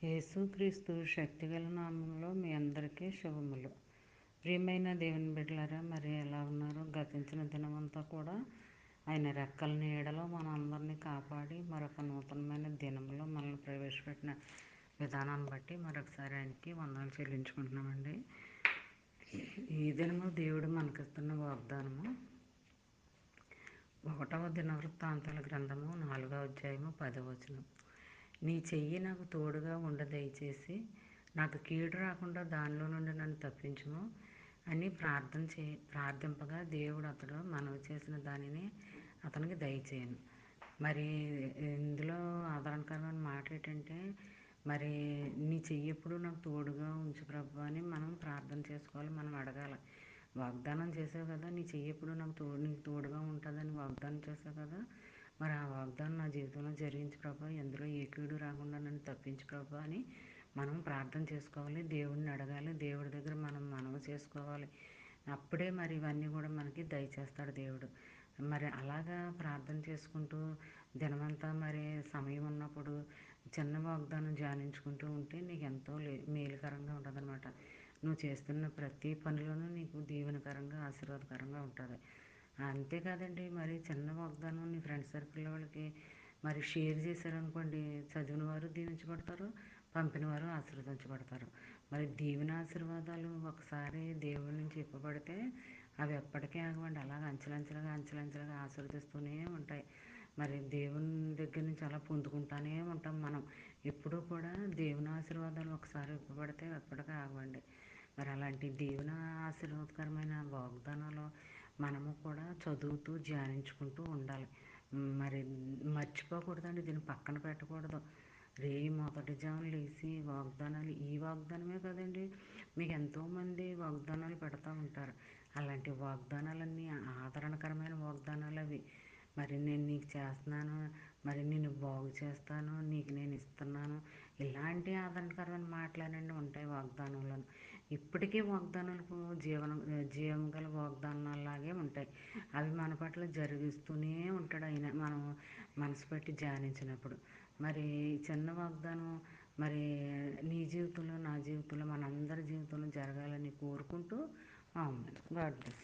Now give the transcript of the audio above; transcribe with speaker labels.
Speaker 1: యేసుక్రీస్తు శక్తిగల నామంలో మీ అందరికీ శుభములు. ప్రియమైన దేవుని బిడ్డలారా, మరి ఎలా ఉన్నారు? గతించిన దినమంతా కూడా ఆయన రెక్కల నీడలో మన అందరినీ కాపాడి మరొక నూతనమైన దినంలో మనల్ని ప్రవేశపెట్టిన విధానాన్ని బట్టి మరొకసారి ఆయనకి వందనాలు చెల్లించుకుంటున్నామండి. ఈ దినము దేవుడు మనకిస్తున్న వాగ్దానము 1వ దినవృత్తాంతాల గ్రంథము 4వ అధ్యాయము 10వ వచనం. నీ చెయ్యి నాకు తోడుగా ఉండ దయచేసి నాకు కీడు రాకుండా దానిలో నుండి నన్ను తప్పించుము అని ప్రార్థింపగా దేవుడు అతడు మనవి చేసిన దానిని అతనికి దయచేయను. మరి ఇందులో ఆదరణకరమైన మాట ఏంటంటే, మరి నీ చెయ్యి ఎప్పుడు నాకు తోడుగా ఉంచు ప్రభు అని మనం ప్రార్థన చేసుకోవాలి, మనం అడగాలి. వాగ్దానం చేసావు కదా, నీ చెయ్యి ఎప్పుడు నీకు తోడుగా ఉంటుందని వాగ్దానం చేసావు కదా, మరి ఆ వాగ్దానం నా జీవితంలో జరిగించు ప్రభు, ఎందులో ఏ కీడు రాకుండా నన్ను తప్పించు ప్రభు అని మనం ప్రార్థన చేసుకోవాలి, దేవుడిని అడగాలి, దేవుడి దగ్గర మనం మనవి చేసుకోవాలి. అప్పుడే మరి ఇవన్నీ కూడా మనకి దయచేస్తాడు దేవుడు. మరి అలాగా ప్రార్థన చేసుకుంటూ దినమంతా మరి సమయం ఉన్నప్పుడు చిన్న వాగ్దానం ధ్యానించుకుంటూ ఉంటే నీకు ఎంతో మేలుకరంగా ఉంటుందన్నమాట. నువ్వు చేస్తున్న ప్రతి పనిలోనూ నీకు దీవెనకరంగా ఆశీర్వాదకరంగా ఉంటుంది. అంతేకాదండి, మరి చిన్న వాగ్దానం నీ ఫ్రెండ్స్ సర్కిల్ వాళ్ళకి మరి షేర్ చేశారనుకోండి, చదివిన వారు దీవించబడతారు, పంపిన వారు ఆశీర్వదించబడతారు. మరి దీవెన ఆశీర్వాదాలు ఒకసారి దేవుడి నుంచి ఇవ్వబడితే అవి ఎప్పటికీ ఆగవండి. అలాగ అంచెలంచెలుగా ఆశీర్వదిస్తూనే ఉంటాయి. మరి దేవుని దగ్గర నుంచి అలా పొందుకుంటూనే ఉంటాం మనం. ఎప్పుడూ కూడా దేవుని ఆశీర్వాదాలు ఒకసారి ఇవ్వబడితే ఎప్పటికీ ఆగవండి. మరి అలాంటి దేవుని ఆశీర్వాదకరమైన వాగ్దానాలు మనము కూడా చదువుతూ ధ్యానించుకుంటూ ఉండాలి. మరి మర్చిపోకూడదండి, దీన్ని పక్కన పెట్టకూడదు. మొదటి జామున లేచి ఈ వాగ్దానమే కదండి, మీకు ఎంతోమంది వాగ్దానాలు పెడతా ఉంటారు. అలాంటి వాగ్దానాలన్నీ ఆదరణకరమైన వాగ్దానాలు అవి. మరి నేను నీకు చేస్తున్నాను, మరి నిన్ను బాగు చేస్తాను, నీకు నేను ఇస్తున్నాను, ఇలాంటి ఆదరణకరమైన మాటలన్నీ ఉంటాయి వాగ్దానంలో. ఇప్పటికీ వాగ్దానాలకు జీవం గల వాగ్దానాలాగే ఉంటాయి. అవి మన పట్ల జరిగిస్తూనే ఉంటాడు ఆయన, మనం మనసు పెట్టి ధ్యానించినప్పుడు. మరి చిన్న వాగ్దానం మరి నీ జీవితంలో, నా జీవితంలో, మనందరి జీవితంలో జరగాలని కోరుకుంటూ గాడ్ బ్లెస్.